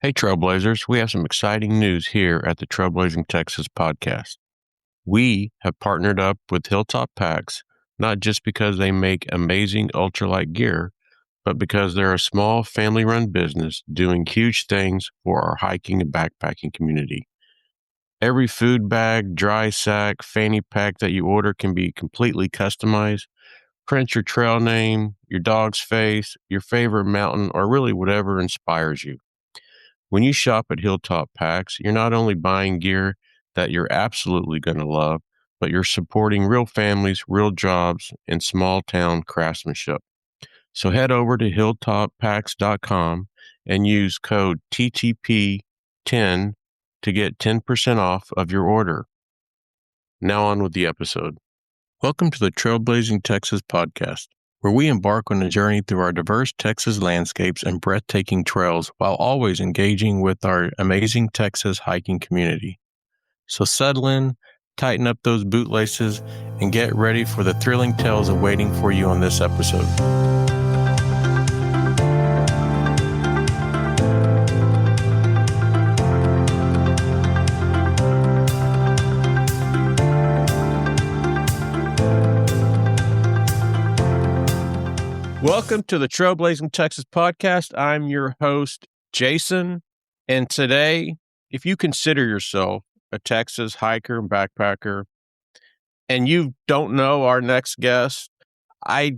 Hey, Trailblazers, we have some exciting news here at the Trailblazing Texas podcast. We have partnered up with Hilltop Packs, not just because they make amazing ultralight gear, but because they're a small family-run business doing huge things for our hiking and backpacking community. Every food bag, dry sack, fanny pack that you order can be completely customized. Print your trail name, your dog's face, your favorite mountain, or really whatever inspires you. When you shop at Hilltop Packs, you're not only buying gear that you're absolutely going to love, but you're supporting real families, real jobs, and small town craftsmanship. So head over to hilltoppacks.com and use code TTP10 to get 10% off of your order. Now on with the episode. Welcome to the Trailblazing Texas podcast, where we embark on a journey through our diverse Texas landscapes and breathtaking trails while always engaging with our amazing Texas hiking community. So settle in, tighten up those bootlaces, and get ready for the thrilling tales awaiting for you on this episode. Welcome to the Trailblazing Texas podcast. I'm your host, Jason. And today, if you consider yourself a Texas hiker and backpacker, and you don't know our next guest, I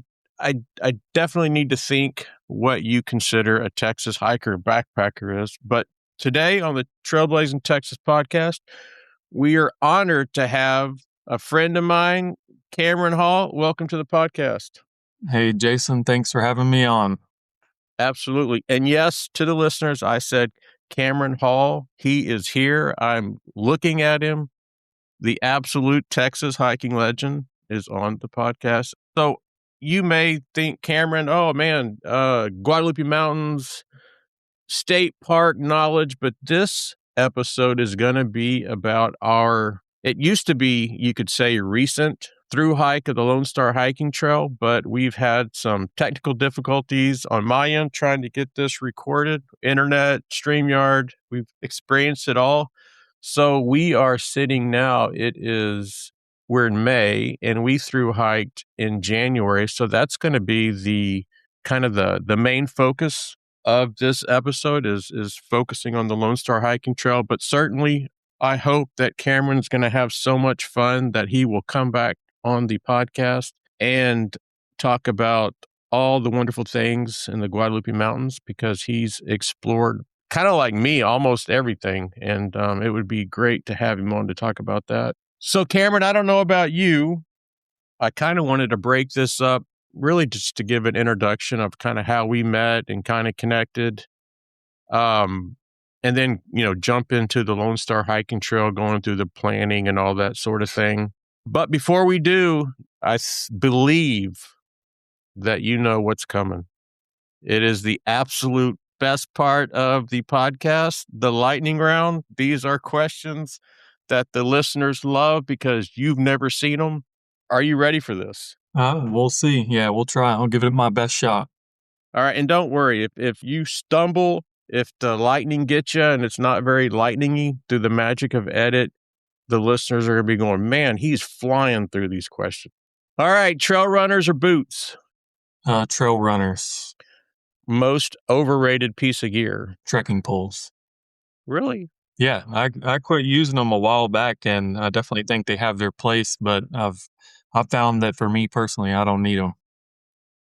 definitely need to think what you consider a Texas hiker and backpacker is. But today on the Trailblazing Texas podcast, we are honored to have a friend of mine, Cameron Hall. Welcome to the podcast. Hey, Jason, thanks for having me on. Absolutely. And yes, to the listeners, I said Cameron Hall. He is here. I'm looking at him. The absolute Texas hiking legend is on the podcast. So you may think, Cameron, oh man, Guadalupe Mountains, state park knowledge, but this episode is going to be about it used to be, you could say, recent Thru-Hike of the Lone Star Hiking Trail, but we've had some technical difficulties on my end trying to get this recorded. Internet, StreamYard, we've experienced it all. So we are sitting now, we're in May, and we Thru-Hiked in January. So that's going to be the main focus of this episode is focusing on the Lone Star Hiking Trail. But certainly, I hope that Cameron's going to have so much fun that he will come back on the podcast and talk about all the wonderful things in the Guadalupe Mountains, because he's explored, kind of like me, almost everything. And it would be great to have him on to talk about that. So Cameron, I don't know about you. I kind of wanted to break this up, really just to give an introduction of kind of how we met and kind of connected. And then, jump into the Lone Star Hiking Trail, going through the planning and all that sort of thing. But before we do, I believe that you know what's coming. It is the absolute best part of the podcast, the lightning round. These are questions that the listeners love because you've never seen them. Are you ready for this? We'll see. Yeah, we'll try. I'll give it my best shot. All right. And don't worry, if you stumble, if the lightning gets you and it's not very lightningy, through the magic of edit, the listeners are going to be going, man, he's flying through these questions. All right. Trail runners or boots? Trail runners. Most overrated piece of gear? Trekking poles. Really? Yeah, I quit using them a while back, and I definitely think they have their place, but I've found that for me personally, I don't need them.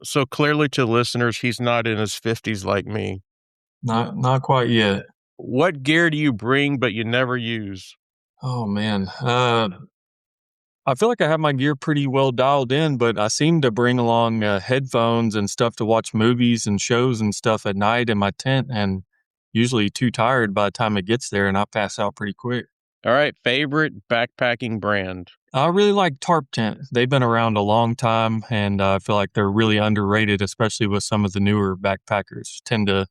So clearly to listeners, he's not in his 50s like me. Not quite yet. What gear do you bring but you never use? Oh, man. I feel like I have my gear pretty well dialed in, but I seem to bring along headphones and stuff to watch movies and shows and stuff at night in my tent, and usually too tired by the time it gets there, and I pass out pretty quick. All right. Favorite backpacking brand? I really like Tarp Tent. They've been around a long time, and I feel like they're really underrated, especially with some of the newer backpackers. Tend to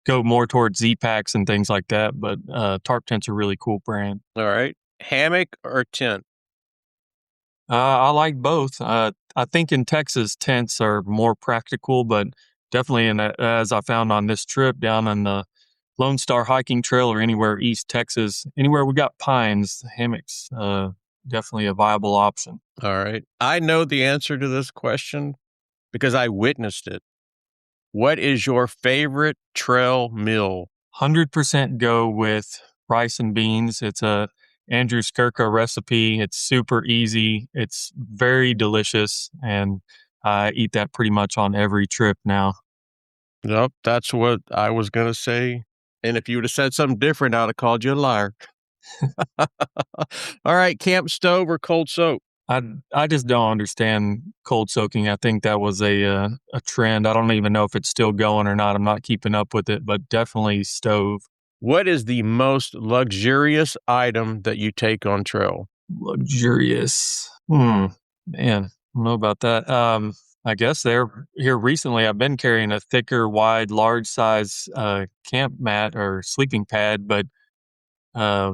go more towards Z-Packs and things like that, but Tarp Tent's a really cool brand. All right. Hammock or tent? I like both. I think in Texas, tents are more practical, but definitely as I found on this trip down in the Lone Star Hiking Trail or anywhere East Texas, anywhere we got pines, hammocks, definitely a viable option. All right. I know the answer to this question because I witnessed it. What is your favorite trail meal? 100% go with rice and beans. It's a Andrew Skirka recipe. It's super easy. It's very delicious, and I eat that pretty much on every trip now. Nope, that's what I was going to say. And if you would have said something different, I'd have called you a liar. All right, camp stove or cold soak? I just don't understand cold soaking. I think that was a trend. I don't even know if it's still going or not. I'm not keeping up with it, but definitely stove. What is the most luxurious item that you take on trail? Luxurious. Man, I don't know about that. I guess they're here recently. I've been carrying a thicker, wide, large size camp mat or sleeping pad, but uh,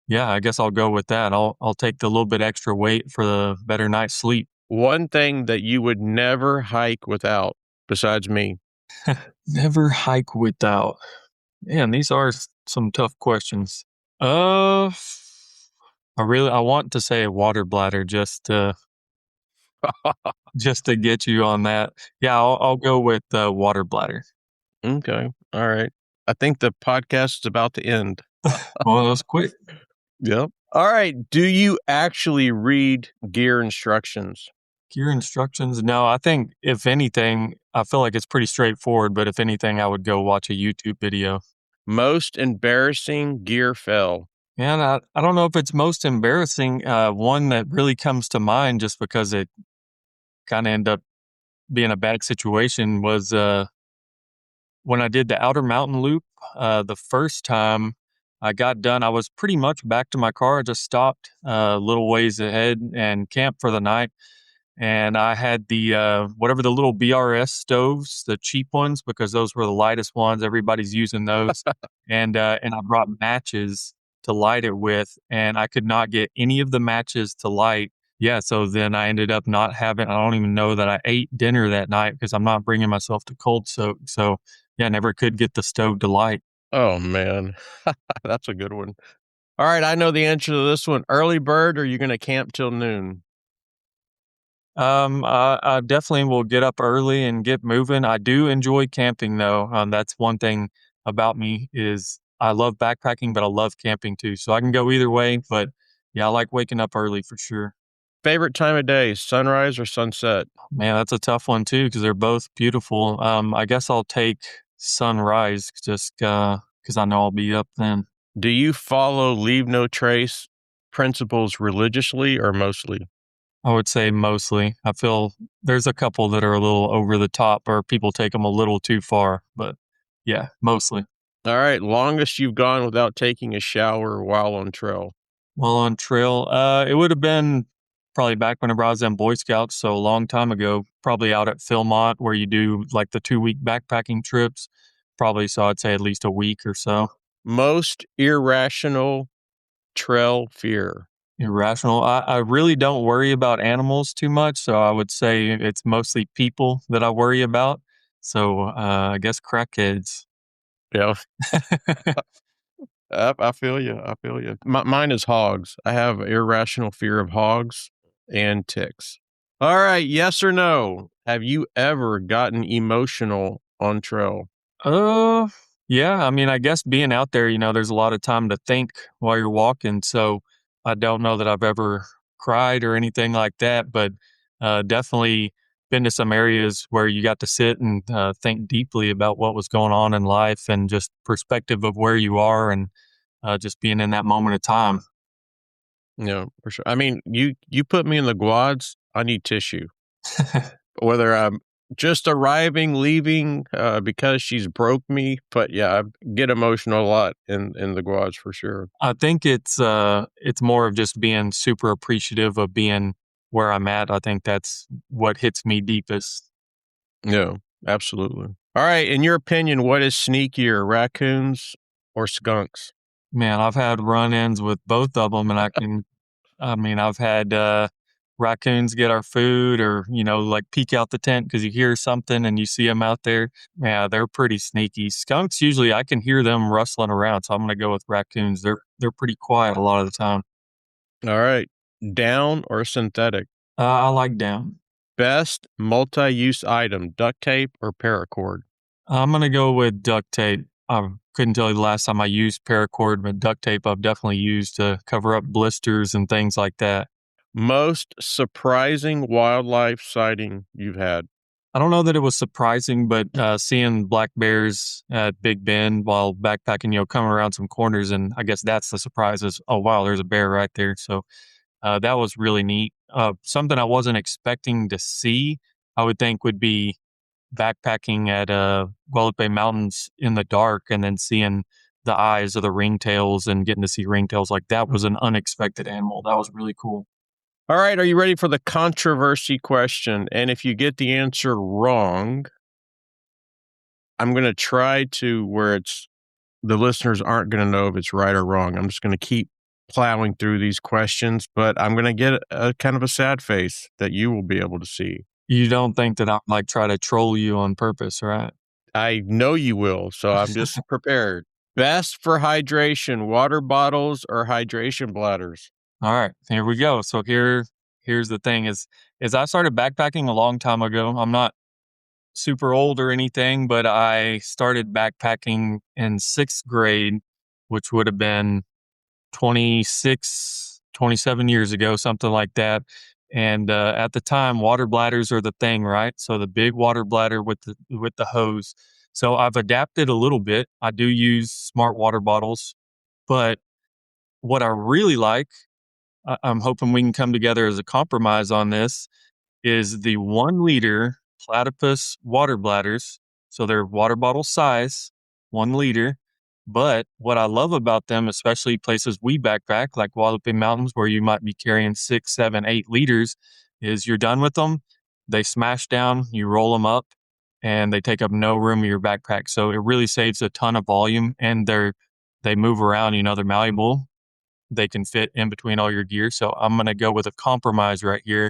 yeah, I guess I'll go with that. I'll take the little bit extra weight for the better night's sleep. One thing that you would never hike without besides me. Never hike without. Man, these are some tough questions. I want to say a water bladder just to get you on that. Yeah, I'll go with water bladder. Okay. All right. I think the podcast is about to end. Well, that was quick. Yep. All right. Do you actually read gear instructions? Gear instructions? No, I think if anything, I feel like it's pretty straightforward. But if anything, I would go watch a YouTube video. Most embarrassing gear fail? And I don't know if it's most embarrassing. One that really comes to mind just because it kind of ended up being a bad situation was when I did the outer mountain loop. The first time I got done, I was pretty much back to my car. I just stopped a little ways ahead and camped for the night. And I had the whatever the little BRS stoves, the cheap ones, because those were the lightest ones. Everybody's using those, and I brought matches to light it with, and I could not get any of the matches to light. Yeah, so then I ended up not having. I don't even know that I ate dinner that night because I'm not bringing myself to cold soak. So yeah, I never could get the stove to light. Oh, man. That's a good one. All right. I know the answer to this one. Early bird, or are you going to camp till noon? I definitely will get up early and get moving. I do enjoy camping though. That's one thing about me is I love backpacking, but I love camping too. So I can go either way, but yeah, I like waking up early for sure. Favorite time of day, sunrise or sunset? Man, that's a tough one too because they're both beautiful. I guess I'll take sunrise just because I know I'll be up then. Do you follow leave no trace principles religiously or mostly? I would say mostly. I feel there's a couple that are a little over the top or people take them a little too far, but yeah, mostly. All right. Longest you've gone without taking a shower while on trail? Well, on trail, it would have been probably back whenever I was in Boy Scouts, so a long time ago, probably out at Philmont where you do like the 2 week backpacking trips. Probably, so I'd say at least a week or so. Most irrational trail fear? Irrational. I really don't worry about animals too much, so I would say it's mostly people that I worry about. So I guess crackheads. Yeah. I feel you. I feel you. Mine is hogs. I have irrational fear of hogs and ticks. All right. Yes or no? Have you ever gotten emotional on trail? Uh, yeah. I mean, I guess being out there, there's a lot of time to think while you're walking. So I don't know that I've ever cried or anything like that, but definitely been to some areas where you got to sit and think deeply about what was going on in life and just perspective of where you are and just being in that moment of time. Yeah, for sure. I mean, you put me in the quads, I need tissue. Whether I'm just arriving, leaving, because she's broke me, but yeah, I get emotional a lot in the quads for sure. I think it's more of just being super appreciative of being where I'm at. I think that's what hits me deepest. Yeah, absolutely. All right, in your opinion, what is sneakier, raccoons or skunks? Man, I've had run-ins with both of them, and I mean, I've had raccoons get our food, or, like peek out the tent because you hear something and you see them out there. Yeah, they're pretty sneaky. Skunks, usually I can hear them rustling around, so I'm going to go with raccoons. They're pretty quiet a lot of the time. All right. Down or synthetic? I like down. Best multi-use item, duct tape or paracord? I'm going to go with duct tape. I couldn't tell you the last time I used paracord, but duct tape I've definitely used to cover up blisters and things like that. Most surprising wildlife sighting you've had? I don't know that it was surprising, but seeing black bears at Big Bend while backpacking, coming around some corners, and I guess that's the surprise is, oh, wow, there's a bear right there. So that was really neat. Something I wasn't expecting to see, I would think would be backpacking at Guadalupe Mountains in the dark and then seeing the eyes of the ringtails and getting to see ringtails. Like, that was an unexpected animal. That was really cool. All right, are you ready for the controversy question? And if you get the answer wrong, I'm going to try to where the listeners aren't going to know if it's right or wrong. I'm just going to keep plowing through these questions, but I'm going to get a kind of a sad face that you will be able to see. You don't think that I try to troll you on purpose, right? I know you will, so I'm just prepared. Best for hydration, water bottles or hydration bladders? All right, here we go. So here's the thing is I started backpacking a long time ago. I'm not super old or anything, but I started backpacking in 6th grade, which would have been 26, 27 years ago, something like that. And at the time, water bladders are the thing, right? So the big water bladder with the hose. So I've adapted a little bit. I do use smart water bottles, but what I really like, I'm hoping we can come together as a compromise on this, is the 1 liter platypus water bladders. So they're water bottle size, 1 liter. But what I love about them, especially places we backpack, like Guadalupe Mountains, where you might be carrying 6, 7, 8 liters, is you're done with them. They smash down, you roll them up, and they take up no room in your backpack. So it really saves a ton of volume, and they move around. They're malleable. They can fit in between all your gear. So I'm going to go with a compromise right here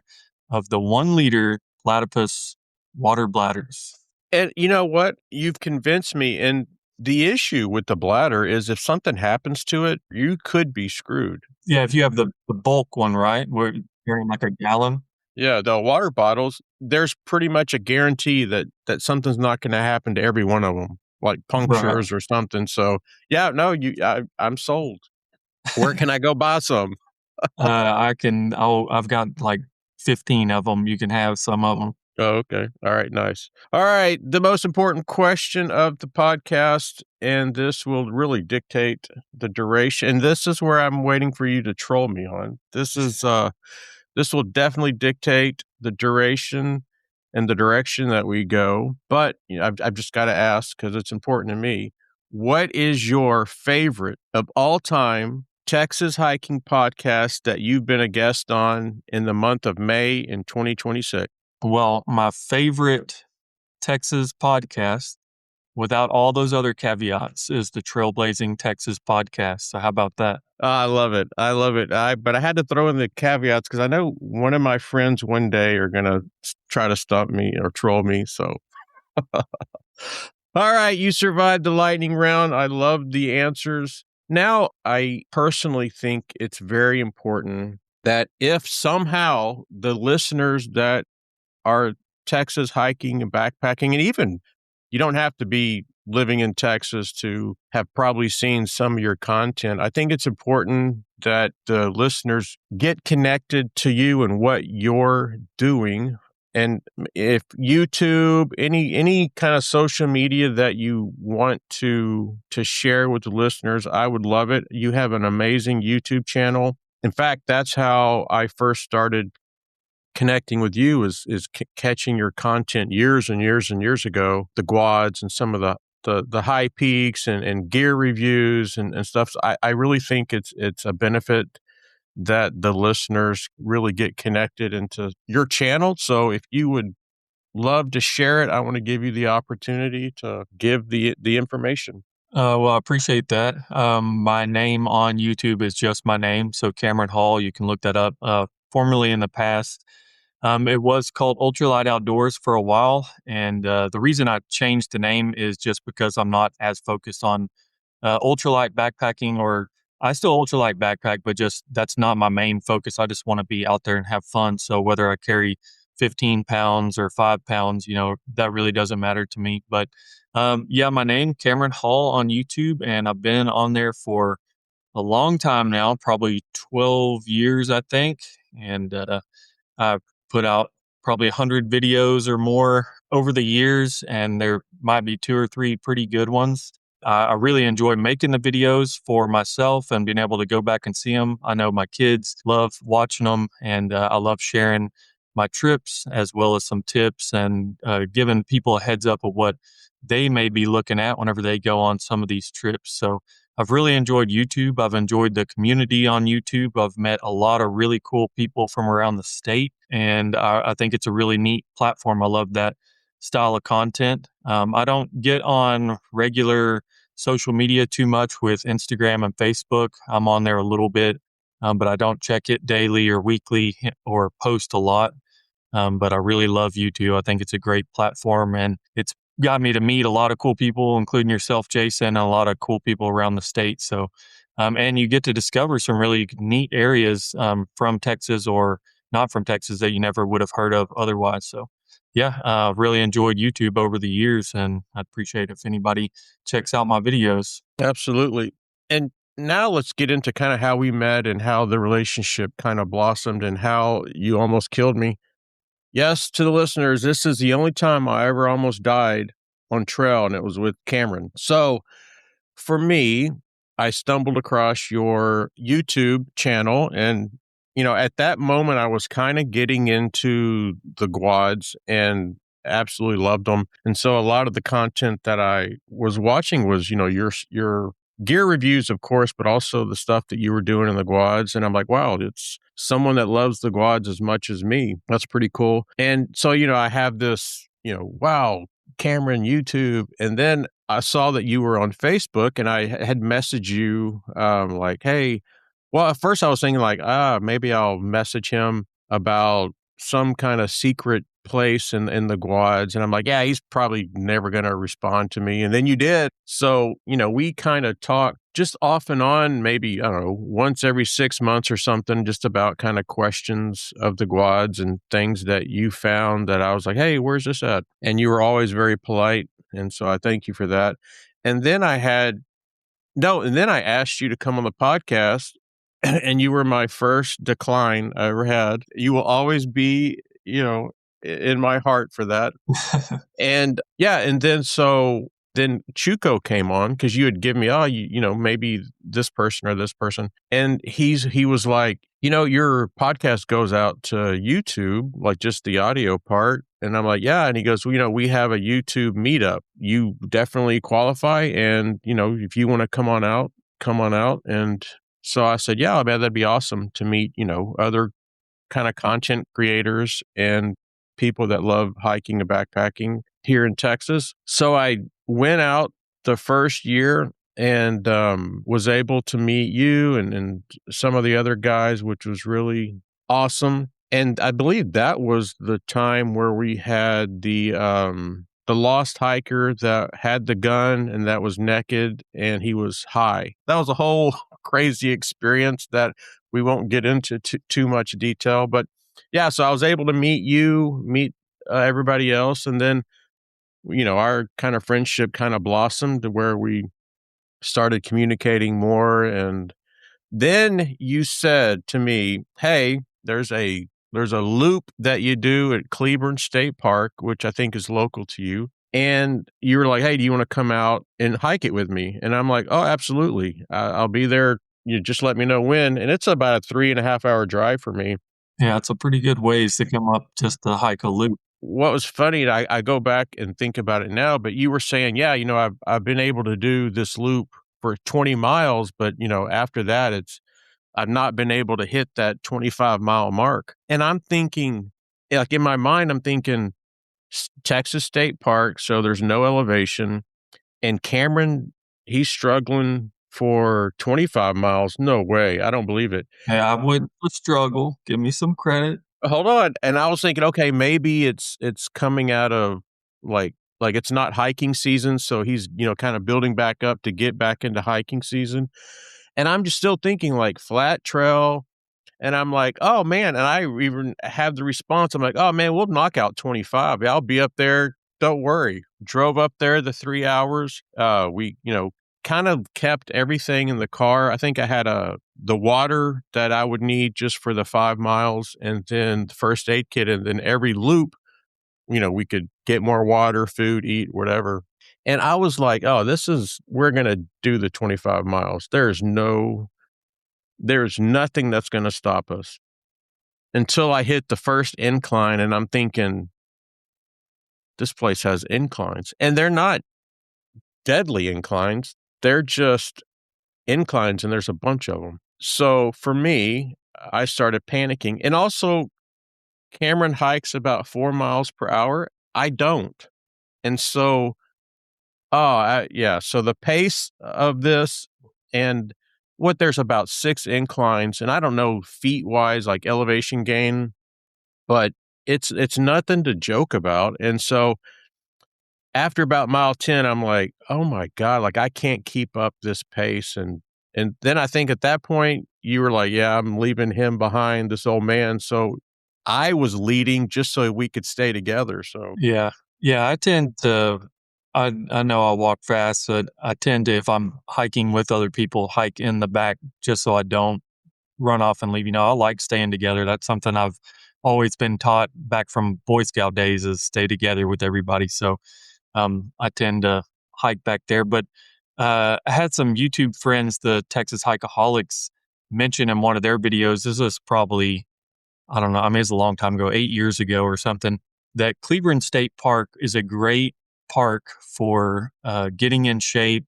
of the 1 liter platypus water bladders. And you know what? You've convinced me. And the issue with the bladder is if something happens to it, you could be screwed. Yeah, if you have the bulk one, right? Where you're carrying like a gallon. Yeah, the water bottles, there's pretty much a guarantee that something's not going to happen to every one of them, like punctures or something. So, yeah, no, I'm sold. Where can I go buy some? I've got like 15 of them. You can have some of them. Oh, okay. All right, nice. All right, the most important question of the podcast, and this will really dictate the duration. And this is where I'm waiting for you to troll me on. This will definitely dictate the duration and the direction that we go. But I've just got to ask because it's important to me. What is your favorite of all time Texas hiking podcast that you've been a guest on in the month of May in 2026? Well, my favorite Texas podcast, without all those other caveats, is the Trailblazing Texas podcast. So how about that? I love it. I love it. But I had to throw in the caveats because I know one of my friends one day are going to try to stump me or troll me. So, all right, you survived the lightning round. I love the answers. Now, I personally think it's very important that if somehow the listeners that are Texas hiking and backpacking, and even you don't have to be living in Texas to have probably seen some of your content. I think it's important that the listeners get connected to you and what you're doing. And if YouTube, any kind of social media that you want to share with the listeners, I would love it. You have an amazing YouTube channel. In fact, that's how I first started connecting with you is catching your content years and years and years ago, the quads and some of the high peaks and gear reviews and stuff. So I really think it's a benefit that the listeners really get connected into your channel. So if you would love to share it, I want to give you the opportunity to give the information. Well, I appreciate that. My name on YouTube is just my name. So Cameron Hall, you can look that up. formerly in the past. It was called Ultralight Outdoors for a while, and the reason I changed the name is just because I'm not as focused on ultralight backpacking, or I still ultralight backpack, but just that's not my main focus. I just want to be out there and have fun. So whether I carry 15 pounds or 5 pounds, that really doesn't matter to me. But yeah, my name, Cameron Hall on YouTube, and I've been on there for a long time now, probably 12 years, I think. And I've put out probably 100 videos or more over the years, and there might be two or three pretty good ones. I really enjoy making the videos for myself and being able to go back and see them. I know my kids love watching them, and I love sharing my trips as well as some tips and giving people a heads up of what they may be looking at whenever they go on some of these trips. So I've really enjoyed YouTube. I've enjoyed the community on YouTube. I've met a lot of really cool people from around the state, and I think it's a really neat platform. I love that style of content. I don't get on regular social media too much with Instagram and Facebook. I'm on there a little bit, but I don't check it daily or weekly or post a lot. But I really love YouTube. I think it's a great platform, and it's got me to meet a lot of cool people, including yourself, Jason, and a lot of cool people around the state. So, and you get to discover some really neat areas from Texas or not from Texas that you never would have heard of otherwise. So, yeah, really enjoyed YouTube over the years, and I'd appreciate if anybody checks out my videos. Absolutely. And now let's get into kind of how we met and how the relationship kind of blossomed and how you almost killed me. Yes, to the listeners, this is the only time I ever almost died on trail, and it was with Cameron. So for me, I stumbled across your YouTube channel, and at that moment, I was kind of getting into the quads and absolutely loved them. And so a lot of the content that I was watching was, your gear reviews, of course, but also the stuff that you were doing in the quads. And I'm like, wow, it's someone that loves the quads as much as me. That's pretty cool. And so, I have this, wow, Cameron YouTube. And then I saw that you were on Facebook, and I had messaged you like, hey, well, at first I was thinking like, maybe I'll message him about some kind of secret place in the quads. And I'm like, yeah, he's probably never going to respond to me. And then you did. So, we kind of talked just off and on, maybe, I don't know, once every 6 months or something, just about kind of questions of the quads and things that you found that I was like, hey, where's this at? And you were always very polite. And so I thank you for that. And then and then I asked you to come on the podcast, and you were my first decline I ever had. You will always be, in my heart for that. And yeah, and then Chuco came on because you had given me, maybe this person or this person. And he was like, your podcast goes out to YouTube, like just the audio part. And I'm like, yeah. And he goes, well, we have a YouTube meetup. You definitely qualify. And, if you want to come on out, come on out. And so I said, yeah, man, that'd be awesome to meet, other kind of content creators and people that love hiking and backpacking here in Texas. So I went out the first year and was able to meet you and some of the other guys, which was really awesome. And I believe that was the time where we had the lost hiker that had the gun and that was naked and he was high. That was a whole crazy experience that we won't get into too much detail, but yeah, so I was able to meet everybody else. And then, our kind of friendship kind of blossomed to where we started communicating more. And then you said to me, hey, there's a loop that you do at Cleburne State Park, which I think is local to you. And you were like, hey, do you want to come out and hike it with me? And I'm like, oh, absolutely. I'll be there. You just let me know when. And it's about a 3.5 hour drive for me. Yeah, it's a pretty good ways to come up just to hike a loop. What was funny, I go back and think about it now, but you were saying, yeah, I've been able to do this loop for 20 miles, but after that, I've not been able to hit that 25-mile mark. And I'm thinking, like in my mind, I'm thinking Texas State Park, so there's no elevation. And Cameron, he's struggling for 25 miles. No way. I don't believe it. Hey, I went to struggle. Give me some credit. Hold on. And I was thinking, okay, maybe it's coming out of like it's not hiking season, so he's, kind of building back up to get back into hiking season. And I'm just still thinking like flat trail. And I'm like, "Oh, man," and I even have the response, I'm like, "Oh, man, we'll knock out 25. Yeah, I'll be up there, don't worry." Drove up there the 3 hours. We, kind of kept everything in the car. I think I had, the water that I would need just for the 5 miles, and then the first aid kit, and then every loop, we could get more water, food, eat, whatever. And I was like, "Oh, we're gonna do the 25 miles. There's nothing that's gonna stop us." Until I hit the first incline, and I'm thinking, "This place has inclines." And they're not deadly inclines, they're just inclines, and there's a bunch of them. So, for me, I started panicking, and also, Cameron hikes about 4 miles per hour, I don't. And so yeah, so the pace of this and there's about 6 inclines, and I don't know feet-wise, like elevation gain, but it's nothing to joke about. And so after about mile 10, I'm like, "Oh my god, like, I can't keep up this pace," and then I think at that point, you were like, "Yeah, I'm leaving him behind, this old man," so I was leading just so we could stay together, so Yeah. Yeah, I tend to I know I walk fast, but I tend to, if I'm hiking with other people, hike in the back just so I don't run off and leave. I like staying together. That's something I've always been taught back from Boy Scout days, is stay together with everybody. So I tend to hike back there. But I had some YouTube friends, the Texas Hikeaholics, mention in one of their videos. This was probably, I don't know, I mean, it's a long time ago, 8 years ago or something, that Cleveland State Park is a great park for getting in shape,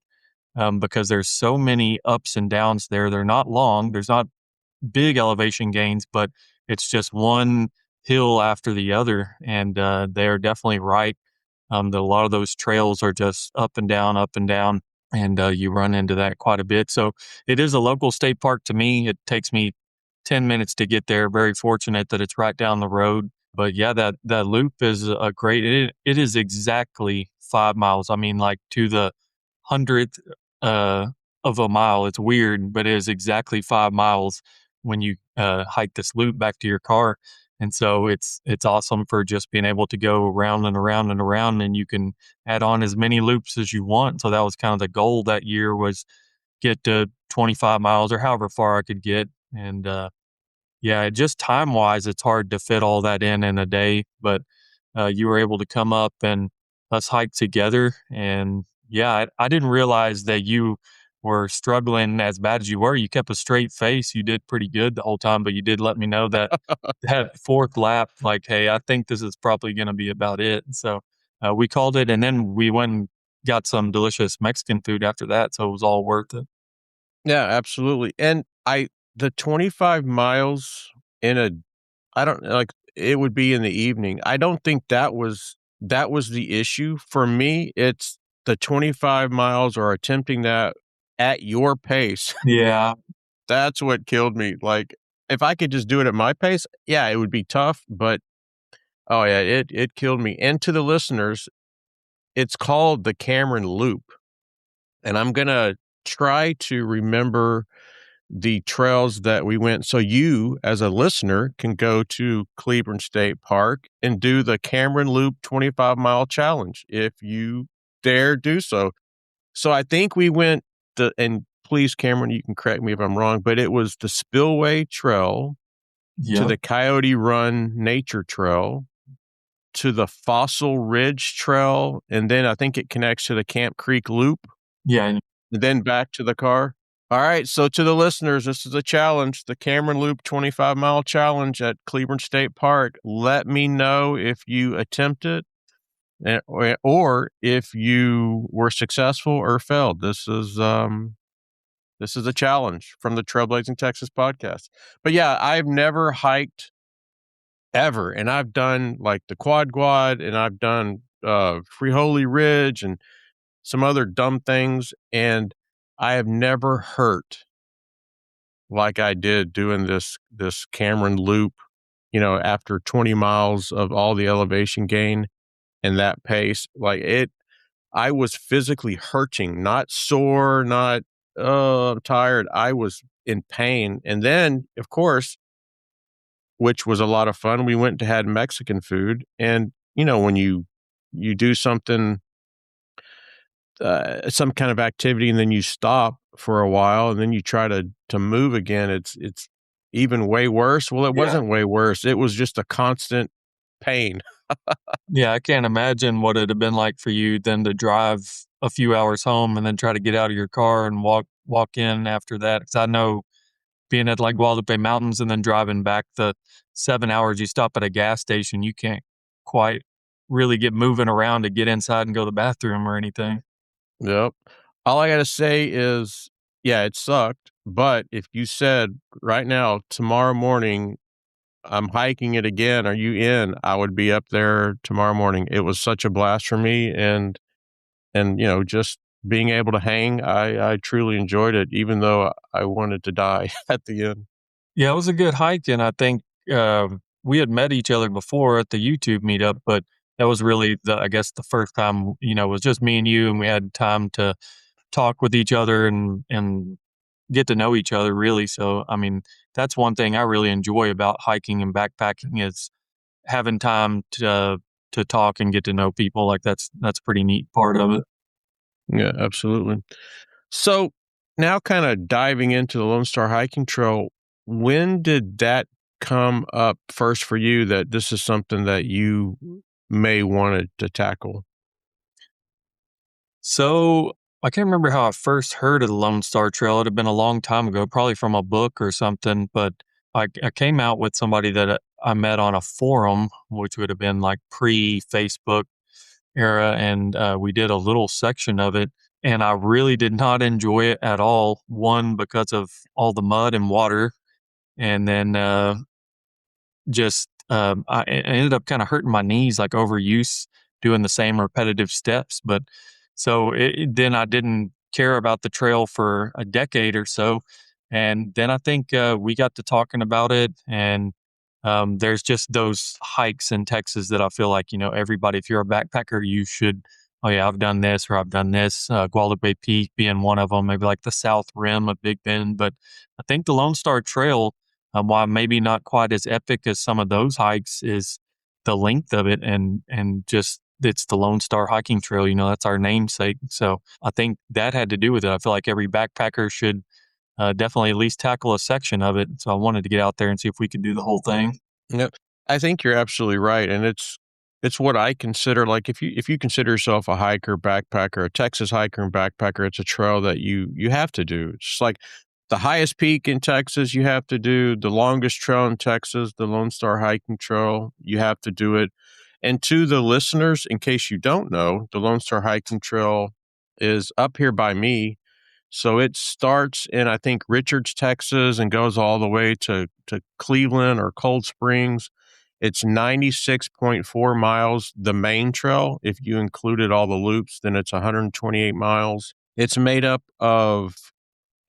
because there's so many ups and downs there. They're not long. There's not big elevation gains, but it's just one hill after the other. And they're definitely right. That a lot of those trails are just up and down, up and down. And you run into that quite a bit. So it is a local state park to me. It takes me 10 minutes to get there. Very fortunate that it's right down the road. But yeah, that loop is a great, it is exactly 5 miles. I mean, like to the hundredth uh, of a mile. It's weird, but it is exactly 5 miles when you hike this loop back to your car. And so it's awesome for just being able to go around and around and around, and you can add on as many loops as you want. So that was kind of the goal that year, was get to 25 miles or however far I could get. And yeah, just time wise, it's hard to fit all that in a day. But you were able to come up and us hike together. And yeah, I didn't realize that you were struggling as bad as you were. You kept a straight face. You did pretty good the whole time, but you did let me know that that fourth lap, like, hey, I think this is probably going to be about it. So we called it, and then we went and got some delicious Mexican food after that. So it was all worth it. yeah, absolutely. And the 25 miles in a I don't like, it would be in the evening. I don't think that was the issue. For me, it's the 25 miles or attempting that at your pace. Yeah. That's what killed me. Like, if I could just do it at my pace, yeah, it would be tough, but oh yeah, it killed me. And to the listeners, it's called the Cameron Loop, and I'm gonna try to remember the trails that we went, so you, as a listener, can go to Cleveland State Park and do the Cameron Loop 25-mile challenge if you dare do so. So I think we went and please, Cameron, you can correct me if I'm wrong, but it was the Spillway Trail to Yep. the Coyote Run Nature Trail to the Fossil Ridge Trail, and then I think it connects to the Camp Creek Loop, Yeah. and then back to the car. All right, so to the listeners, this is a challenge, the Cameron Loop 25-mile challenge at Cleveland State Park. Let me know if you attempt it, or if you were successful or failed. This is a challenge from the Trailblazing Texas podcast. But yeah, I've never hiked ever, and I've done like the Quad, and I've done Free Holy Ridge and some other dumb things, and I have never hurt like I did doing this Cameron loop, after 20 miles of all the elevation gain and that pace. Like I was physically hurting, not sore, not, "Oh, I'm tired." I was in pain. And then, of course, which was a lot of fun, we went to had Mexican food. And, when you do something, some kind of activity, and then you stop for a while, and then you try to move again, it's even way worse. Well, it Yeah. wasn't way worse. It was just a constant pain. Yeah, I can't imagine what it'd have been like for you then to drive a few hours home and then try to get out of your car and walk in after that. Because I know being at, like, Guadalupe Mountains and then driving back the 7 hours, you stop at a gas station, you can't quite really get moving around to get inside and go to the bathroom or anything. Yep. All I gotta say is, yeah, it sucked, but if you said, "Right now, tomorrow morning, I'm hiking it again, are you in?" I would be up there tomorrow morning. It was such a blast for me, and, just being able to hang, I truly enjoyed it, even though I wanted to die at the end. Yeah, it was a good hike, and I think, we had met each other before at the YouTube meetup, but that was really I guess, the first time, it was just me and you, and we had time to talk with each other and get to know each other, really. So, I mean, that's one thing I really enjoy about hiking and backpacking is having time to talk and get to know people. Like, that's a pretty neat part of it. Yeah, absolutely. So, now kinda diving into the Lone Star Hiking Trail, when did that come up first for you that this is something that you may wanted to tackle? So I can't remember how I first heard of the Lone Star Trail. It had been a long time ago, probably from a book or something. But I came out with somebody that I met on a forum, which would have been like pre Facebook era. And we did a little section of it. And I really did not enjoy it at all. One, because of all the mud and water. And then I ended up kind of hurting my knees, like overuse, doing the same repetitive steps. But so then I didn't care about the trail for a decade or so, and then I think we got to talking about it, and there's just those hikes in Texas that I feel like, everybody, if you're a backpacker, you should. Oh yeah, I've done this or I've done this. Guadalupe Peak being one of them, maybe like the South Rim of Big Bend, but I think the Lone Star Trail, while maybe not quite as epic as some of those hikes, is the length of it, and just it's the Lone Star Hiking Trail. That's our namesake. So I think that had to do with it. I feel like every backpacker should definitely at least tackle a section of it. So I wanted to get out there and see if we could do the whole thing. Yep. I think you're absolutely right, and it's what I consider, like, if you consider yourself a hiker, backpacker, a Texas hiker and backpacker, it's a trail that you have to do. It's just like the highest peak in Texas, you have to do the longest trail in Texas, the Lone Star Hiking Trail, you have to do it. And to the listeners, in case you don't know, the Lone Star Hiking Trail is up here by me. So it starts in, I think, Richards, Texas, and goes all the way to Cleveland or Cold Springs. It's 96.4 miles, the main trail. If you included all the loops, then it's 128 miles. It's made up of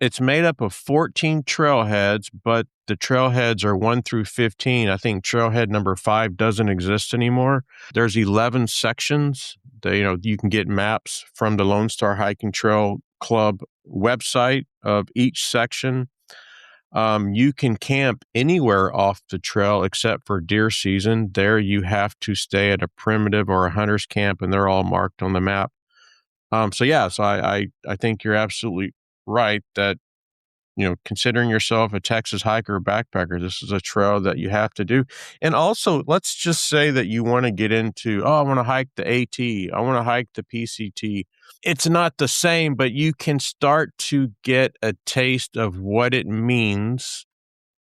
14 trailheads, but the trailheads are 1 through 15. I think trailhead number 5 doesn't exist anymore. There's 11 sections. You can get maps from the Lone Star Hiking Trail Club website of each section. You can camp anywhere off the trail except for deer season. There you have to stay at a primitive or a hunter's camp, and they're all marked on the map. So I think you're absolutely right that, considering yourself a Texas hiker or backpacker, this is a trail that you have to do. And also, let's just say that you want to get into, oh, I want to hike the AT, I want to hike the PCT. It's not the same, but you can start to get a taste of what it means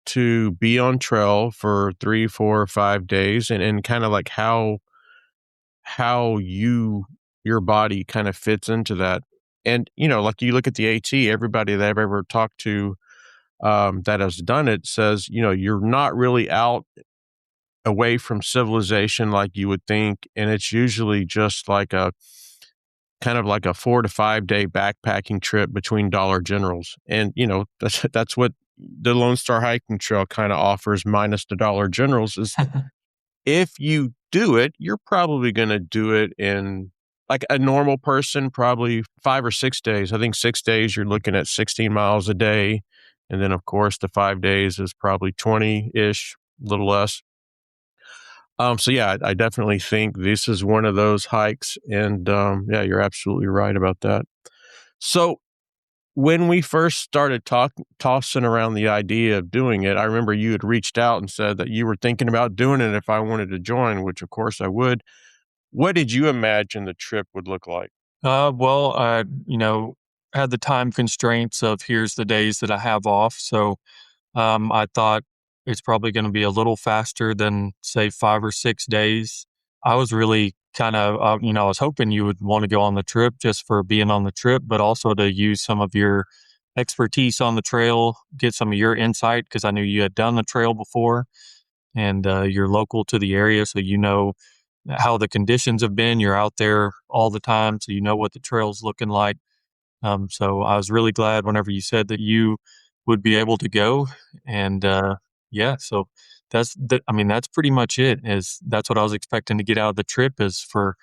to be on trail for 3, 4, or 5 days, and kind of like how your body kind of fits into that. And, like you look at the AT, everybody that I've ever talked to that has done it says, you're not really out away from civilization like you would think. And it's usually just like kind of like a 4 to 5 day backpacking trip between Dollar Generals. And, that's what the Lone Star Hiking Trail kind of offers minus the Dollar Generals is if you do it, you're probably going to do it in like a normal person, probably 5 or 6 days. I think 6 days, you're looking at 16 miles a day. And then, of course, the 5 days is probably 20 ish, a little less. So yeah, I definitely think this is one of those hikes. And yeah, you're absolutely right about that. So when we first started tossing around the idea of doing it, I remember you had reached out and said that you were thinking about doing it if I wanted to join, which of course I would. What did you imagine the trip would look like? Well, I, had the time constraints of here's the days that I have off. So I thought it's probably going to be a little faster than, say, 5 or 6 days. I was really kind of, I was hoping you would want to go on the trip just for being on the trip, but also to use some of your expertise on the trail, get some of your insight, because I knew you had done the trail before and you're local to the area. So you know how the conditions have been. You're out there all the time. So you know what the trail's looking like. So I was really glad whenever you said that you would be able to go. And yeah, so that's pretty much it. That's what I was expecting to get out of the trip is for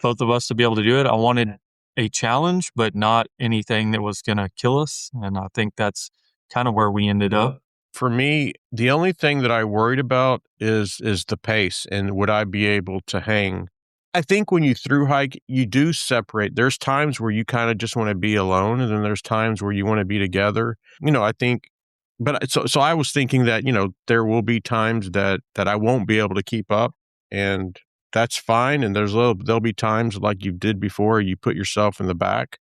both of us to be able to do it. I wanted a challenge, but not anything that was going to kill us. And I think that's kind of where we ended up. For me, the only thing that I worried about is the pace and would I be able to hang. I think when you through hike, you do separate. There's times where you kind of just want to be alone, and then there's times where you want to be together. I think, but so I was thinking that there will be times that I won't be able to keep up, and that's fine. And there'll be times like you did before, you put yourself in the back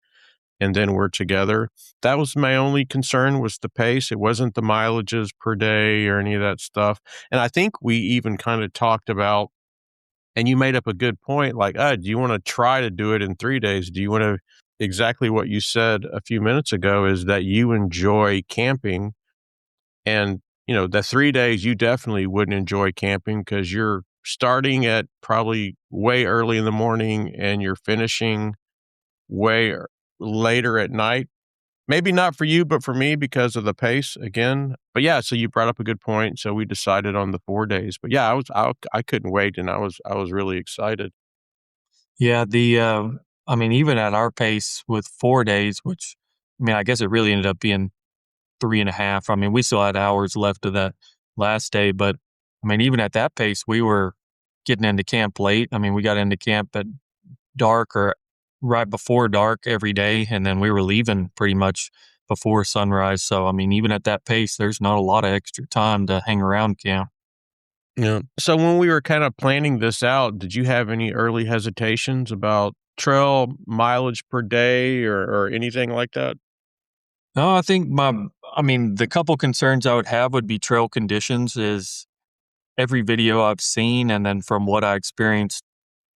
and then we're together. That was my only concern was the pace. It wasn't the mileages per day or any of that stuff. And I think we even kind of talked about, and you made up a good point, like, do you want to try to do it in 3 days? Do you want to, exactly what you said a few minutes ago is that you enjoy camping. And, the 3 days you definitely wouldn't enjoy camping because you're starting at probably way early in the morning and you're finishing way later at night. Maybe not for you, but for me because of the pace again. But yeah, so you brought up a good point. So we decided on the 4 days. But yeah, I couldn't wait, and I was really excited. Yeah, even at our pace with 4 days, which, I guess it really ended up being 3.5. We still had hours left of that last day, but even at that pace, we were getting into camp late. We got into camp at dark or right before dark every day, and then we were leaving pretty much before sunrise. So, even at that pace, there's not a lot of extra time to hang around camp. Yeah. So when we were kind of planning this out, did you have any early hesitations about trail mileage per day or anything like that? No, I think the couple concerns I would have would be trail conditions. Is every video I've seen, and then from what I experienced,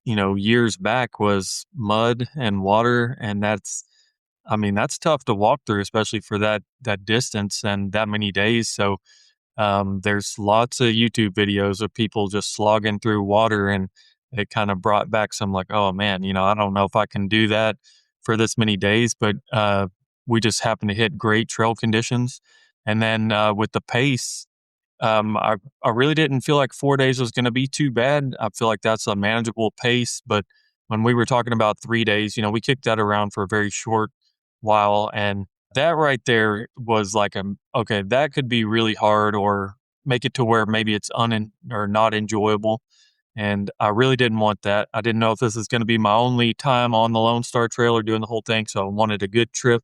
years back, was mud and water, and that's tough to walk through, especially for that distance and that many days. So there's lots of YouTube videos of people just slogging through water, and it kind of brought back some like, oh man, I don't know if I can do that for this many days, but we just happened to hit great trail conditions. And then with the pace, I really didn't feel like 4 days was going to be too bad. I feel like that's a manageable pace. But when we were talking about 3 days, we kicked that around for a very short while. And that right there was like, okay, that could be really hard or make it to where maybe it's or not enjoyable. And I really didn't want that. I didn't know if this is going to be my only time on the Lone Star Trail or doing the whole thing. So I wanted a good trip.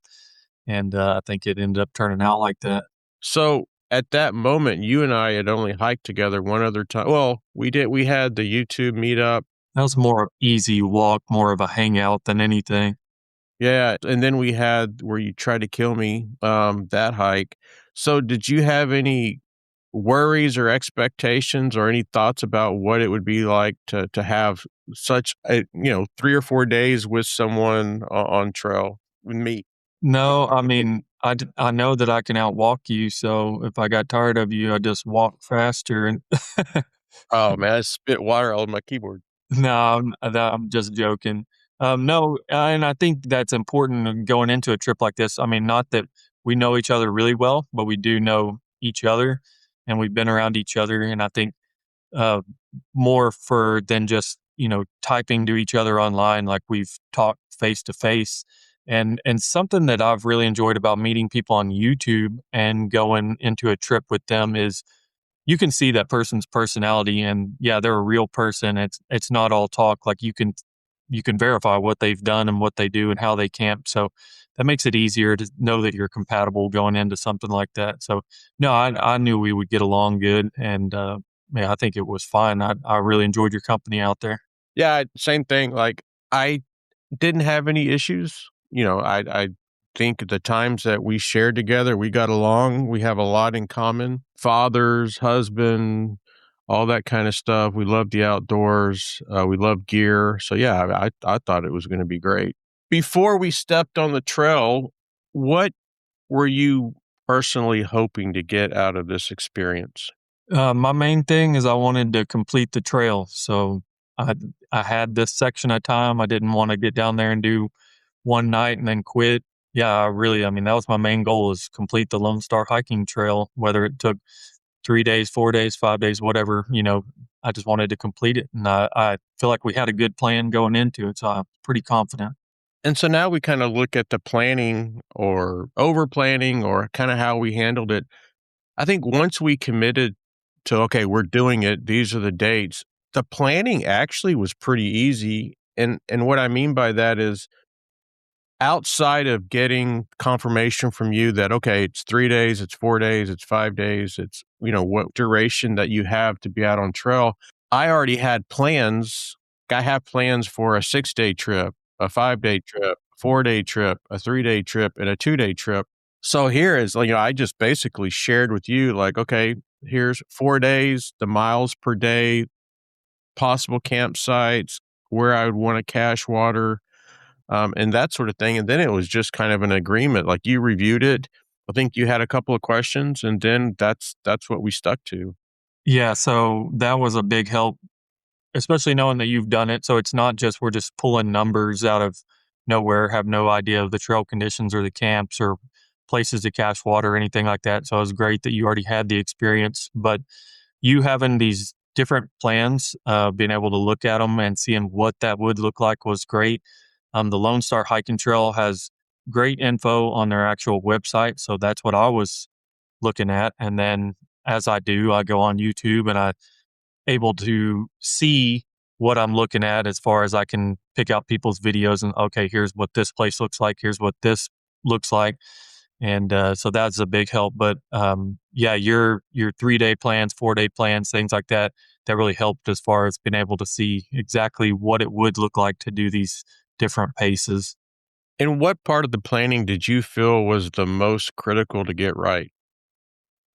And I think it ended up turning out like that. So at that moment, you and I had only hiked together one other time. Well, we did. We had the YouTube meetup. That was more easy walk, more of a hangout than anything. Yeah, and then we had where you tried to kill me, that hike. So did you have any worries or expectations or any thoughts about what it would be like to have such a 3 or 4 days with someone on trail with me? No, I know that I can outwalk you, so if I got tired of you, I just walk faster and Oh, man, I spit water all over my keyboard. no, I'm just joking. No, and I think that's important going into a trip like this. I mean, not that we know each other really well, but we do know each other, and we've been around each other. And I think uh, more for than just typing to each other online, like we've talked face to face. And something that I've really enjoyed about meeting people on YouTube and going into a trip with them is you can see that person's personality, and yeah, they're a real person. It's not all talk. Like you can verify what they've done and what they do and how they camp. So that makes it easier to know that you're compatible going into something like that. So no, I knew we would get along good, and yeah, I think it was fine. I really enjoyed your company out there. Yeah, same thing. Like, I didn't have any issues. I think the times that we shared together, we got along. We have a lot in common. Fathers, husband, all that kind of stuff. We love the outdoors. We love gear. So yeah, I thought it was going to be great. Before we stepped on the trail, what were you personally hoping to get out of this experience? My main thing is I wanted to complete the trail. So I I had this section of time. I didn't want to get down there and do one night and then quit. Yeah, I mean, that was my main goal is complete the Lone Star hiking trail, whether it took 3 days, 4 days, 5 days, whatever, I just wanted to complete it. And I feel like we had a good plan going into it. So I'm pretty confident. And so now we kind of look at the planning or over planning or kind of how we handled it. I think once we committed to, okay, we're doing it, these are the dates, the planning actually was pretty easy. And what I mean by that is outside of getting confirmation from you that, okay, it's 3 days, it's 4 days, it's 5 days, it's, what duration that you have to be out on trail. I already had plans. I have plans for a 6 day trip, a 5 day trip, 4 day trip, a 3 day trip, and a 2 day trip. So here is, I just basically shared with you, like, okay, here's 4 days, the miles per day, possible campsites, where I would want to cache water, and that sort of thing. And then it was just kind of an agreement. Like you reviewed it. I think you had a couple of questions, and then that's what we stuck to. Yeah. So that was a big help, especially knowing that you've done it. So it's not just we're just pulling numbers out of nowhere, have no idea of the trail conditions or the camps or places to cache water or anything like that. So it was great that you already had the experience. But you having these different plans, being able to look at them and seeing what that would look like was great. The Lone Star Hiking Trail has great info on their actual website. So that's what I was looking at. And then as I do, I go on YouTube and I able to see what I'm looking at as far as I can pick out people's videos and okay, here's what this place looks like, here's what this looks like, and so that's a big help. But yeah, your 3 day plans, 4 day plans, things like that, that really helped as far as being able to see exactly what it would look like to do these different paces. And what part of the planning did you feel was the most critical to get right?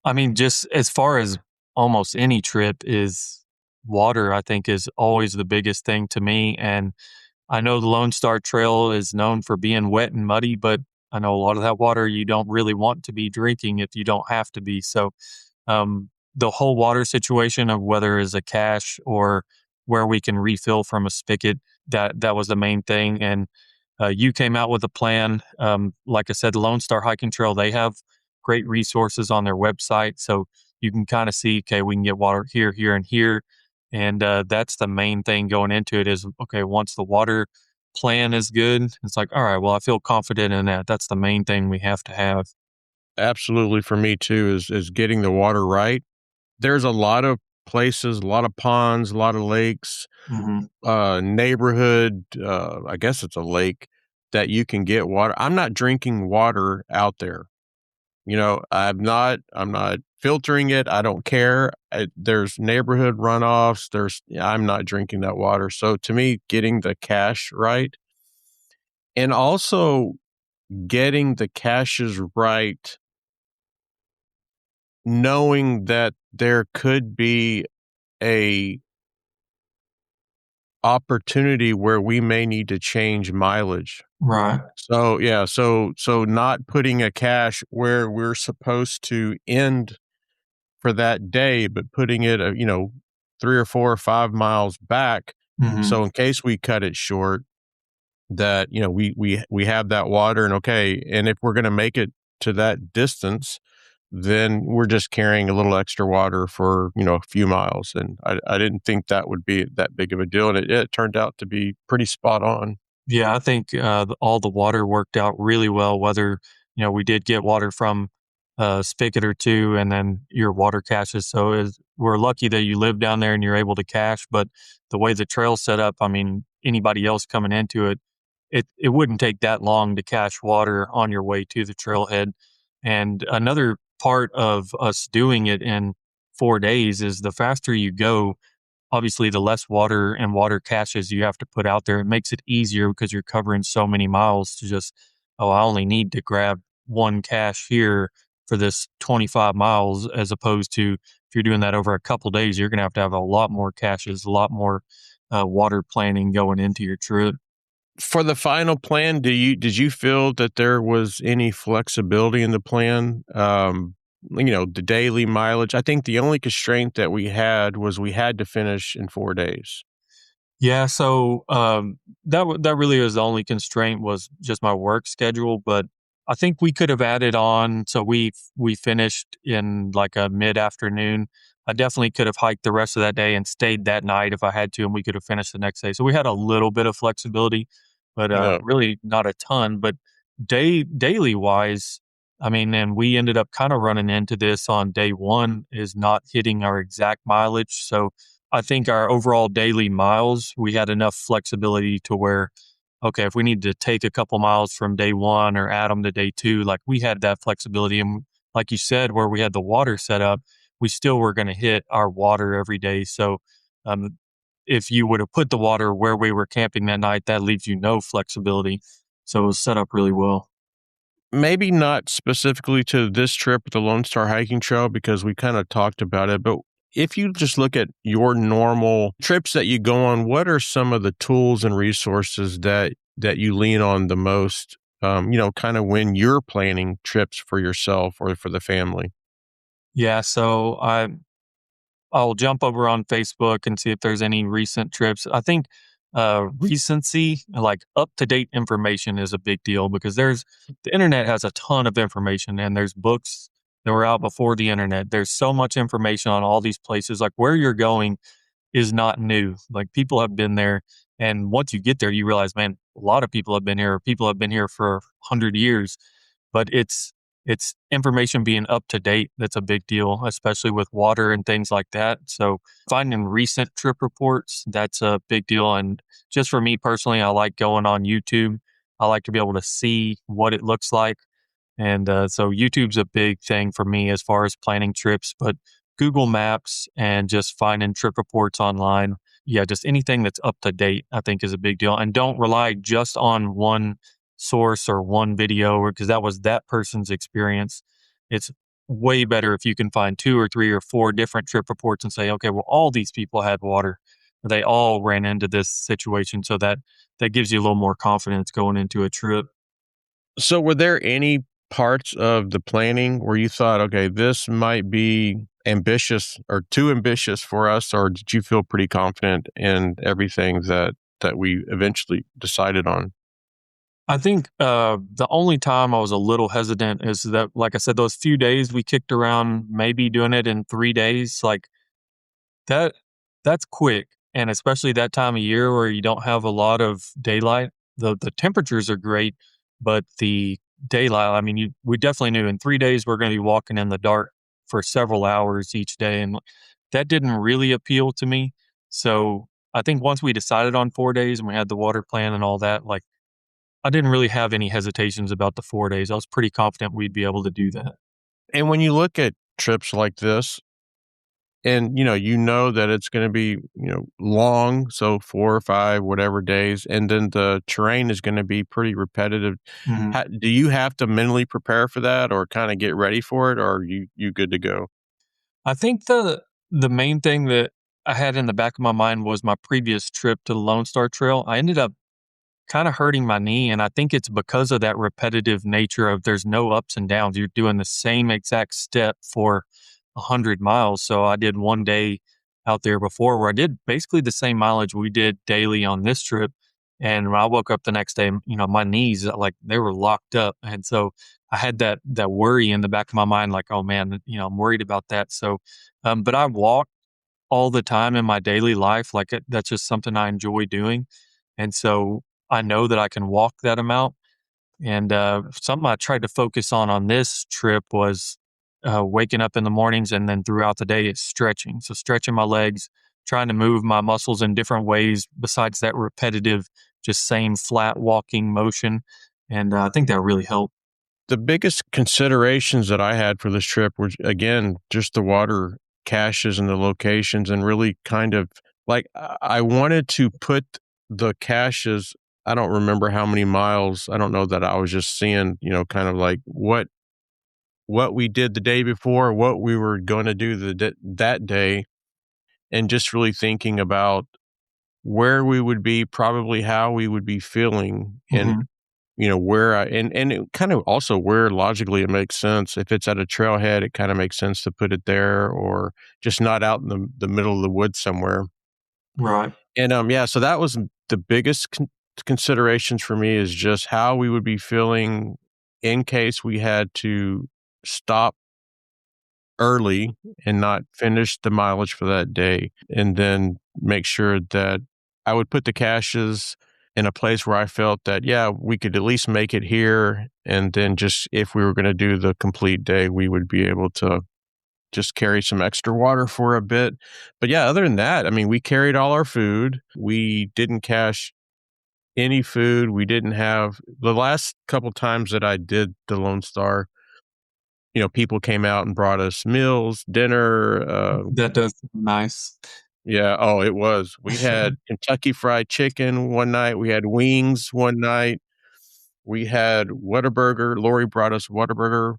I mean, just as far as almost any trip is water, I think is always the biggest thing to me. And I know the Lone Star Trail is known for being wet and muddy, but I know a lot of that water you don't really want to be drinking if you don't have to be. So the whole water situation of whether it's a cache or where we can refill from a spigot, that was the main thing. And you came out with a plan. Like I said, the Lone Star Hiking Trail, they have great resources on their website. So you can kind of see, okay, we can get water here, here, and here. And that's the main thing going into it is, okay, once the water plan is good, it's like, all right, well, I feel confident in that. That's the main thing we have to have. Absolutely, for me too, is getting the water right. There's a lot of places, a lot of ponds, a lot of lakes, Hmm. neighborhood, I guess it's a lake that you can get water. I'm not drinking water out there. I'm not filtering it. I don't care. There's neighborhood runoffs. I'm not drinking that water. So to me, getting the cache right and also getting the caches right, knowing that there could be a opportunity where we may need to change mileage. Right. So yeah, so not putting a cache where we're supposed to end for that day, but putting it, 3 or 4 or 5 miles back. Hmm. So in case we cut it short, that, we have that water, and okay, and if we're gonna make it to that distance, then we're just carrying a little extra water for, a few miles, and I didn't think that would be that big of a deal, and it turned out to be pretty spot on. Yeah, I think all the water worked out really well. Whether we did get water from a spigot or two, and then your water caches. So we're lucky that you live down there and you're able to cache. But the way the trail's set up, I mean, anybody else coming into it, it wouldn't take that long to cache water on your way to the trailhead. And another part of us doing it in 4 days is the faster you go, obviously the less water and water caches you have to put out there. It makes it easier because you're covering so many miles to just, oh, I only need to grab one cache here for this 25 miles, as opposed to if you're doing that over a couple days, you're going to have a lot more caches, a lot more water planning going into your trip. For the final plan, did you feel that there was any flexibility in the plan? The daily mileage. I think the only constraint that we had was we had to finish in 4 days. Yeah, so that really was the only constraint, was just my work schedule. But I think we could have added on. So we finished in like a mid afternoon. I definitely could have hiked the rest of that day and stayed that night if I had to, and we could have finished the next day. So we had a little bit of flexibility, but Yeah. really not a ton. But daily wise, I mean, and we ended up kind of running into this on day one, is not hitting our exact mileage. So I think our overall daily miles, we had enough flexibility to where, okay, if we need to take a couple miles from day one or add them to day two, like we had that flexibility. And like you said, where we had the water set up, we still were going to hit our water every day. So um, if you would have put the water where we were camping that night, that leaves you no flexibility. So it was set up really well. Maybe not specifically to this trip with the Lone Star Hiking Trail because we kinda talked about it, but if you just look at your normal trips that you go on, what are some of the tools and resources that you lean on the most, kinda when you're planning trips for yourself or for the family? Yeah, so I'll jump over on Facebook and see if there's any recent trips. I think recency, like up to date information, is a big deal because the internet has a ton of information, and there's books that were out before the internet. There's so much information on all these places. Like where you're going is not new. Like people have been there, and once you get there, you realize, man, a lot of people have been here. People have been here for 100 years, but it's information being up to date that's a big deal, especially with water and things like that. So finding recent trip reports, that's a big deal. And just for me personally, I like going on YouTube. I like to be able to see what it looks like, and so YouTube's a big thing for me as far as planning trips, but Google Maps and just finding trip reports online. Yeah, just anything that's up to date, I think, is a big deal. And don't rely just on one source or one video, because that was that person's experience. It's way better if you can find two or three or four different trip reports and say, okay, well, all these people had water. They all ran into this situation. So that gives you a little more confidence going into a trip. So were there any parts of the planning where you thought, "Okay, this might be ambitious or too ambitious for us," or did you feel pretty confident in everything that we eventually decided on? I think the only time I was a little hesitant is that, like I said, those few days we kicked around, maybe doing it in 3 days, like that. That's quick, and especially that time of year where you don't have a lot of daylight. The temperatures are great, but the daylight. I mean, we definitely knew in 3 days we're going to be walking in the dark for several hours each day, and that didn't really appeal to me. So I think once we decided on 4 days and we had the water plan and all that, like I didn't really have any hesitations about the 4 days. I was pretty confident we'd be able to do that. And when you look at trips like this and, that it's gonna be, long, so 4 or 5, whatever days, and then the terrain is gonna be pretty repetitive. Mhm. Do you have to mentally prepare for that or kinda get ready for it, or are you good to go? I think the main thing that I had in the back of my mind was my previous trip to the Lone Star Trail. I ended up kind of hurting my knee, and I think it's because of that repetitive nature of there's no ups and downs. You're doing the same exact step for 100 miles. So I did one day out there before where I did basically the same mileage we did daily on this trip, And when I woke up the next day, my knees, like, they were locked up. And so I had that worry in the back of my mind, like, oh man, I'm worried about that. So, but I walk all the time in my daily life. Like, that's just something I enjoy doing. And so I know that I can walk that amount. And something I tried to focus on this trip was waking up in the mornings and then throughout the day is stretching. So stretching my legs, trying to move my muscles in different ways besides that repetitive, just same flat walking motion. And I think that really helped. The biggest considerations that I had for this trip were, again, just the water caches and the locations, and really kind of like I wanted to put the caches. I don't remember how many miles. I don't know that I was just seeing, kind of like what we did the day before, what we were going to do that day, and just really thinking about where we would be, probably how we would be feeling, and Hmm. where and it kind of also where logically it makes sense. If it's at a trailhead, it kind of makes sense to put it there, or just not out in the middle of the woods somewhere. Right. And yeah, so that was the biggest considerations for me, is just how we would be feeling in case we had to stop early and not finish the mileage for that day, and then make sure that I would put the caches in a place where I felt that, yeah, we could at least make it here, and then just if we were gonna do the complete day, we would be able to just carry some extra water for a bit. But yeah, other than that, I mean, we carried all our food. We didn't cache any food. We didn't have the last couple times that I did the Lone Star, people came out and brought us meals, dinner, That does sound nice. yeah, oh, it was. We had Kentucky Fried Chicken one night, we had wings one night, we had Whataburger. Lori brought us Whataburger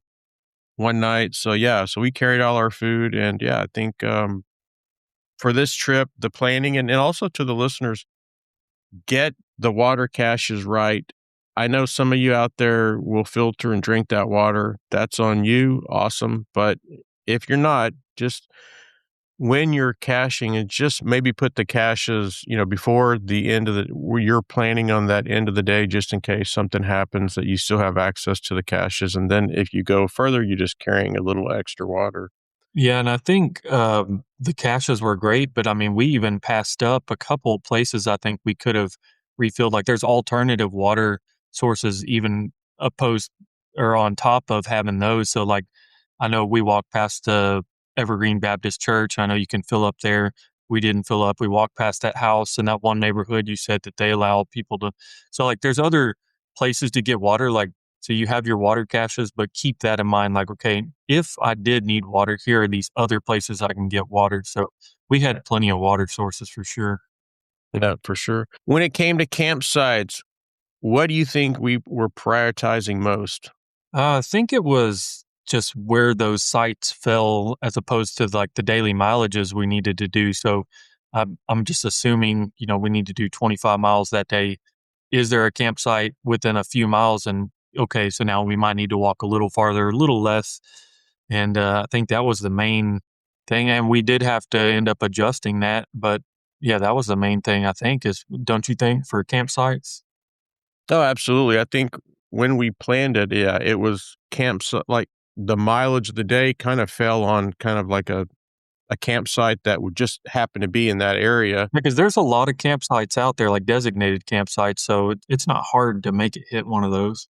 one night, so, yeah, so we carried all our food, and, yeah, I think, for this trip, the planning, and also to the listeners, get the water caches right. I know some of you out there will filter and drink that water. That's on you, awesome, but if you're not, just when you're caching, and just maybe put the caches, before the end of the where you're planning on that end of the day, just in case something happens that you still have access to the caches, and then if you go further, you're just carrying a little extra water. Yeah, and I think, the caches were great, but I mean, we even passed up a couple places I think we could have refilled. Like, there's alternative water sources even opposed or on top of having those. So, like, I know we walked past the Evergreen Baptist Church. I know you can fill up there. We didn't fill up. We walked past that house in that one neighborhood. You said that they allow people to. So, like, there's other places to get water. Like, so you have your water caches, but keep that in mind. Like, okay, if I did need water, here are these other places I can get water. So we had plenty of water sources for sure. Yeah, for sure. When it came to campsites, what do you think we were prioritizing most? I think it was just where those sites fell as opposed to like the daily mileages we needed to do. So I'm just assuming, we need to do 25 miles that day. Is there a campsite within a few miles? And okay, so now we might need to walk a little farther, a little less. And I think that was the main thing. And we did have to end up adjusting that. But yeah, that was the main thing, I think, is don't you think, for campsites? Oh, absolutely. I think when we planned it, yeah, it was camps like the mileage of the day kind of fell on kind of like a campsite that would just happen to be in that area. Because there's a lot of campsites out there, like designated campsites. So it's not hard to make it hit one of those.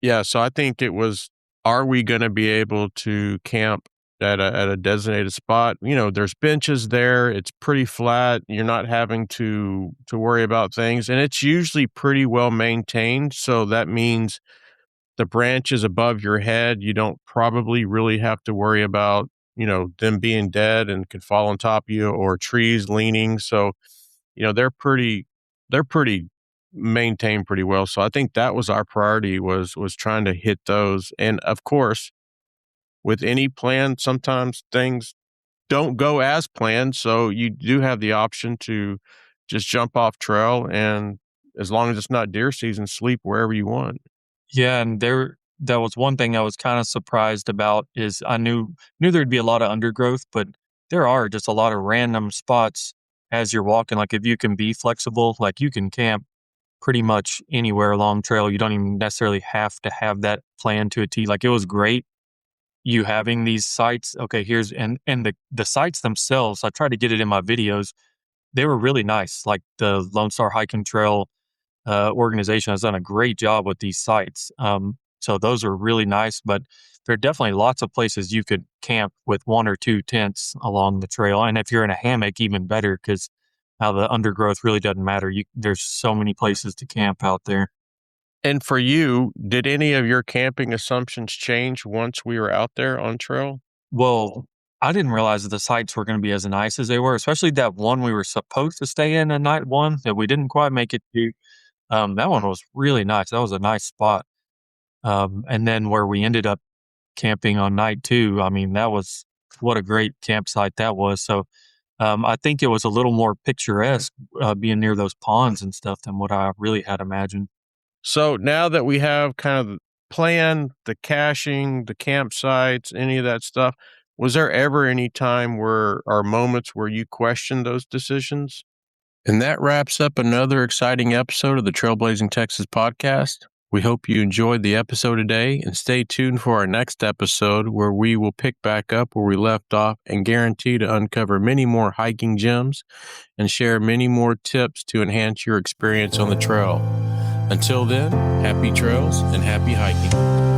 Yeah, so I think it was, are we gonna be able to camp at a designated spot? There's benches there, it's pretty flat, you're not having to worry about things, and it's usually pretty well maintained, so that means the branches above your head, you don't probably really have to worry about, them being dead and could fall on top of you, or trees leaning. So, they're pretty maintained pretty well. So I think that was our priority, was trying to hit those. And of course, with any plan, sometimes things don't go as planned. So you do have the option to just jump off trail, and as long as it's not deer season, sleep wherever you want. Yeah, and that was one thing I was kind of surprised about is I knew there'd be a lot of undergrowth, but there are just a lot of random spots as you're walking. Like, if you can be flexible, like, you can camp pretty much anywhere along trail. You don't even necessarily have to have that plan to a T. Like, it was great you having these sites. Okay, here's and the sites themselves, I tried to get it in my videos. They were really nice. Like, the Lone Star Hiking Trail organization has done a great job with these sites. So those are really nice, but there are definitely lots of places you could camp with 1 or 2 tents along the trail. And if you're in a hammock, even better, because now the undergrowth really doesn't matter. There's so many places to camp out there. And for you, did any of your camping assumptions change once we were out there on trail? Well, I didn't realize that the sites were going to be as nice as they were, especially that one we were supposed to stay in night one that we didn't quite make it to. That one was really nice. That was a nice spot. And then where we ended up camping on night 2, I mean, what a great campsite that was. So I think it was a little more picturesque being near those ponds and stuff than what I really had imagined. So now that we have kind of the plan, the caching, the campsites, any of that stuff, was there ever any time where or moments where you questioned those decisions? And that wraps up another exciting episode of the Trailblazing Texas podcast. We hope you enjoyed the episode today, and stay tuned for our next episode where we will pick back up where we left off and guarantee to uncover many more hiking gems and share many more tips to enhance your experience on the trail. Until then, happy trails and happy hiking.